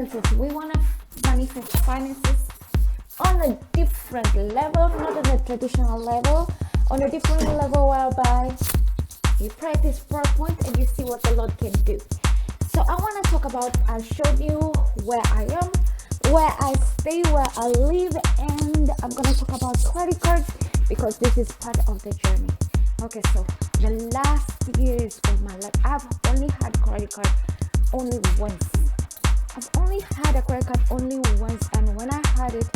finances. We want to manifest finances on a different level, not on a traditional level, on a different level whereby you pray this prayer point and you see what the Lord can do. So I want to talk about, I'll show you where I am, where I stay, where I live, and I'm going to talk about credit cards because this is part of the journey. Okay, so the last years of my life, I've only had credit card only once. I've only had a credit card only once, and when I had it,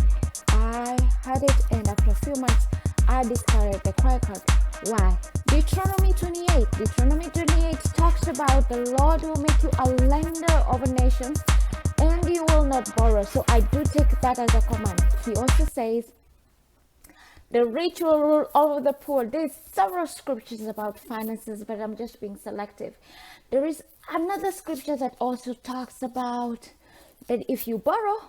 and after a few months, I discarded the credit card. Why? Deuteronomy 28 talks about the Lord will make you a lender of nations, and you will not borrow. So I do take that as a command. He also says, the rich will rule over the poor. There's several scriptures about finances, but I'm just being selective. There is another scripture that also talks about that if you borrow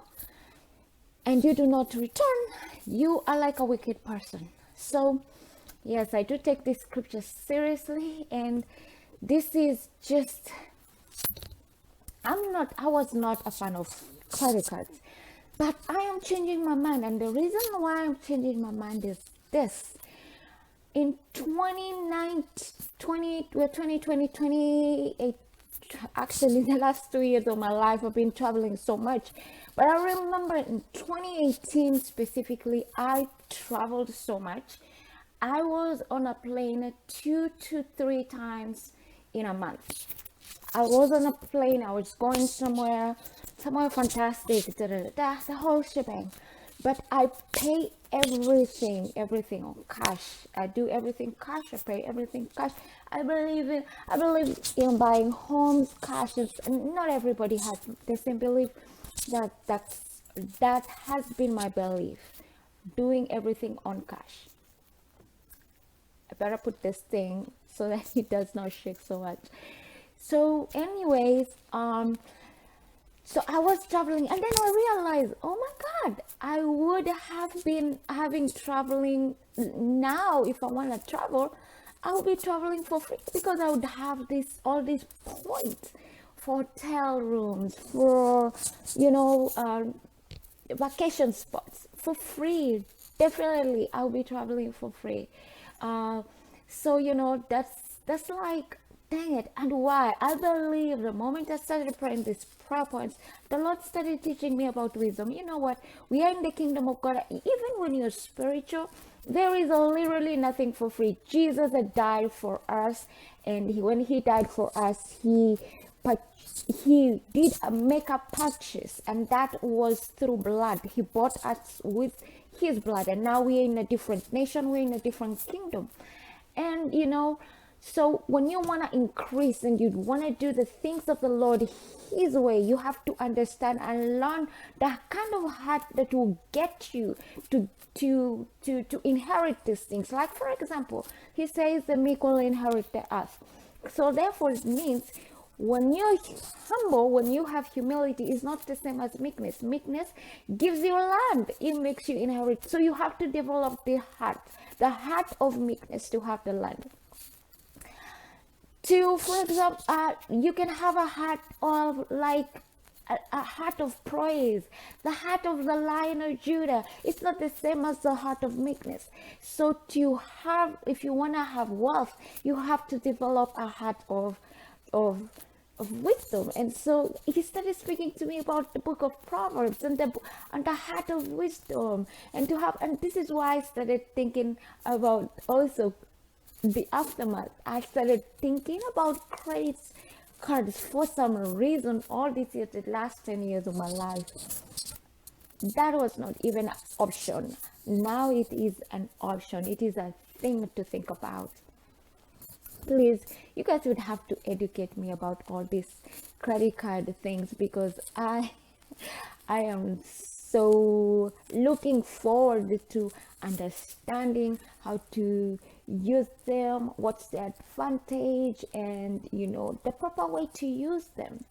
and you do not return, you are like a wicked person. So yes, I do take this scripture seriously, and this is just, I was not a fan of credit cards, but I am changing my mind. And the reason why I'm changing my mind is this. In 2020, actually the last 2 years of my life, I've been traveling so much. But I remember in 2018 specifically, I traveled so much. I was on a plane 2 to 3 times in a month. I was on a plane, I was going somewhere fantastic, the whole shebang. But I pay everything on cash. I do everything cash. I pay everything cash. I believe in buying homes cash. And not everybody has the same belief. That has been my belief. Doing everything on cash. I better put this thing so that it does not shake so much. So anyways, so I was traveling, and then I realized, oh my God, I would have been traveling now. If I want to travel, I would be traveling for free because I would have all these points for hotel rooms, for vacation spots for free. Definitely, I'll be traveling for free. So that's like, dang it. And why? I believe the moment I started praying these prayer points, the Lord started teaching me about wisdom. You know what? We are in the kingdom of God. Even when you're spiritual, there is literally nothing for free. Jesus had died for us, and when he died for us, he did make a purchase, and that was through blood. He bought us with his blood, and now we're in a different nation, we're in a different kingdom. And so when you want to increase and you want to do the things of the Lord his way, you have to understand and learn the kind of heart that will get you to inherit these things. Like, for example, he says the meek will inherit the earth. So therefore it means when you're humble, when you have humility, is not the same as meekness. Meekness gives you land. It makes you inherit. So you have to develop the heart of meekness to have the land. For example, you can have a heart of a heart of praise, the heart of the Lion of Judah. It's not the same as the heart of meekness. So if you want to have wealth, you have to develop a heart of wisdom. And so he started speaking to me about the book of Proverbs and the heart of wisdom, and this is why I started thinking about also the aftermath. I started thinking about credit cards for some reason. All these years, the last 10 years of my life, that was not even an option. Now it is an option. It is a thing to think about. Please, you guys would have to educate me about all these credit card things, because I am so looking forward to understanding how to use them, what's the advantage, and the proper way to use them.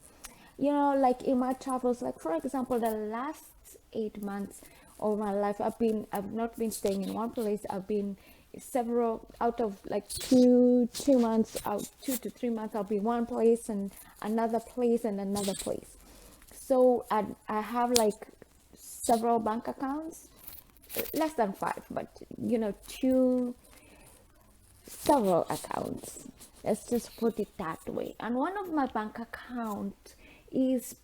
Like in my travels, like for example, the last 8 months of my life, I've not been staying in one place. I've been several, out of like 2 to 3 months, I'll be one place and another place and another place. so I have like several bank accounts, less than five, but two, several accounts. Let's just put it that way. And one of my bank accounts was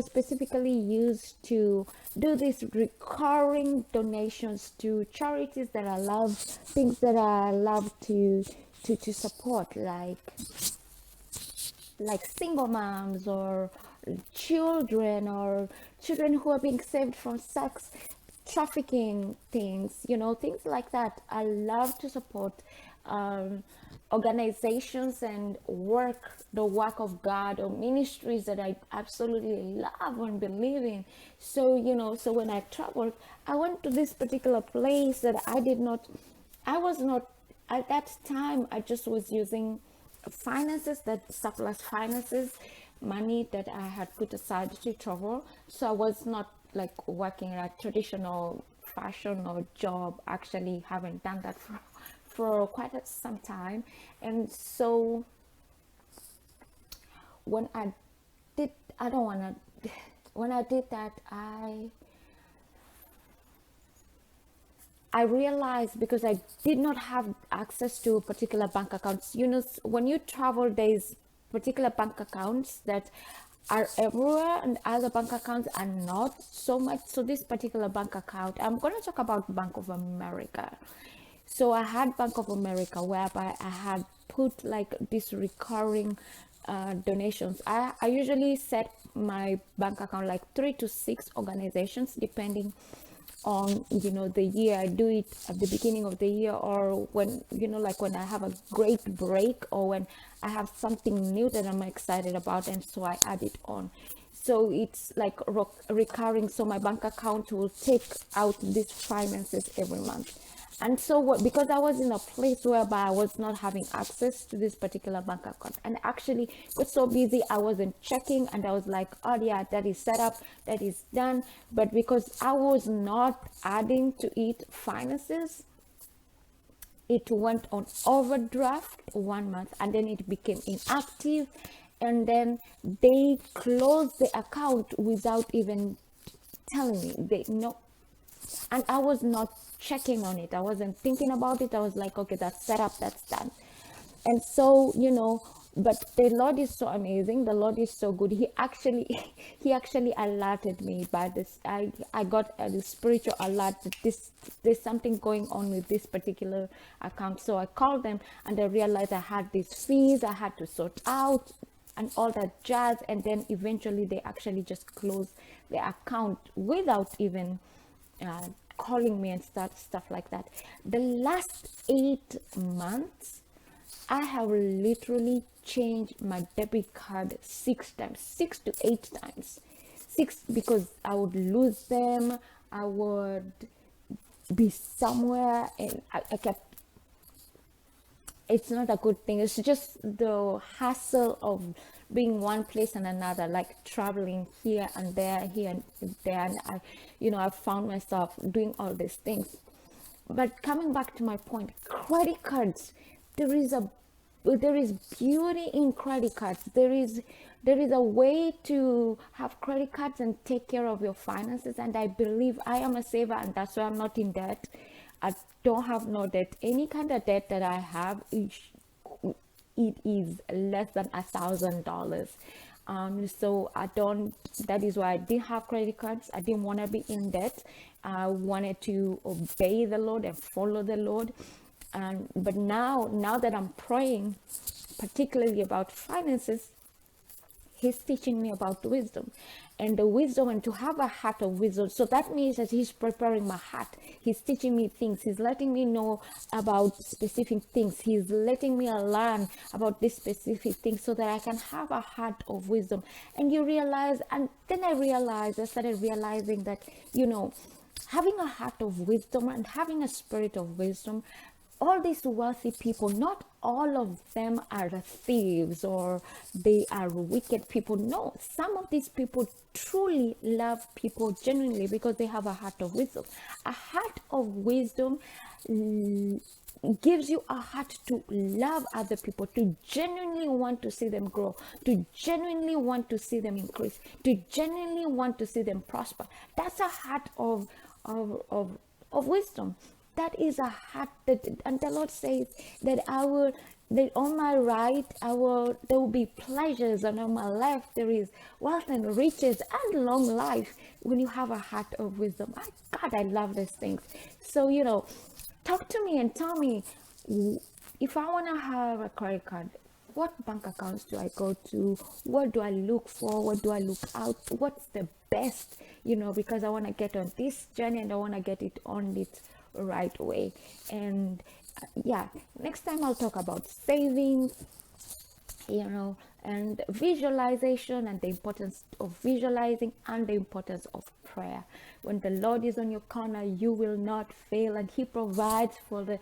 specifically used to do these recurring donations to charities that I love, things that I love to support, like single moms or children who are being saved from sex trafficking, things like that. I love to support organizations and the work of God, or ministries that I absolutely love and believe in. So when I traveled, I went to this particular place that I was not at that time. I just was using surplus finances, money that I had put aside to travel. So I was not like working at a traditional fashion or job. Actually haven't done that for quite some time. And so when I did that, I realized, because I did not have access to particular bank accounts. When you travel, there's particular bank accounts that are everywhere, and other bank accounts are not so much. So this particular bank account, I'm going to talk about Bank of America. So I had Bank of America, whereby I had put like this recurring donations. I usually set my bank account like 3 to 6 organizations, depending on the year. I do it at the beginning of the year, or when like when I have a great break, or when I have something new that I'm excited about, and so I add it on. So it's like recurring. So my bank account will take out these finances every month. And so because I was in a place whereby I was not having access to this particular bank account, and actually got so busy I wasn't checking, and I was like, oh yeah, that is set up, that is done. But because I was not adding to it finances, it went on overdraft 1 month, and then it became inactive, and then they closed the account without even telling me. And I was not checking on it. I wasn't thinking about it. I was like, okay, that's set up, that's done. And so, but the Lord is so amazing. The Lord is so good. He actually alerted me by this. I got a spiritual alert that there's something going on with this particular account. So I called them, and I realized I had these fees I had to sort out and all that jazz. And then eventually they actually just closed the account without even calling me and stuff like that. The last 8 months, I have literally changed my debit card 6 times, 6 to 8 times. 6 because I would lose them. I would be somewhere, and I kept. It's not a good thing. It's just the hassle of being one place and another, like traveling here and there, and I found myself doing all these things. But coming back to my point, credit cards, there is beauty in credit cards. There is a way to have credit cards and take care of your finances. And I believe I am a saver, and that's why I'm not in debt. I don't have no debt. Any kind of debt that I have, it is less than $1,000. So I don't. That is why I didn't have credit cards. I didn't want to be in debt. I wanted to obey the Lord and follow the Lord. But now that I'm praying, particularly about finances, He's teaching me about wisdom, and to have a heart of wisdom. So that means that He's preparing my heart. He's teaching me things. He's letting me know about specific things. He's letting me learn about this specific thing, so that I can have a heart of wisdom. And then I started realizing that, having a heart of wisdom and having a spirit of wisdom all these wealthy people, not all of them are thieves or they are wicked people. No, some of these people truly love people genuinely because they have a heart of wisdom. A heart of wisdom gives you a heart to love other people, to genuinely want to see them grow, to genuinely want to see them increase, to genuinely want to see them prosper. That's a heart of wisdom. That is a heart that, and the Lord says that that on my right there will be pleasures, and on my left there is wealth and riches and long life when you have a heart of wisdom. God, I love these things. So talk to me and tell me, if I want to have a credit card, what bank accounts do I go to? What do I look for? What do I look out? What's the best? Because I want to get on this journey and I want to get it on its right way. And yeah, next time I'll talk about savings, and visualization, and the importance of visualizing, and the importance of prayer. When the Lord is on your corner, you will not fail, and He provides for the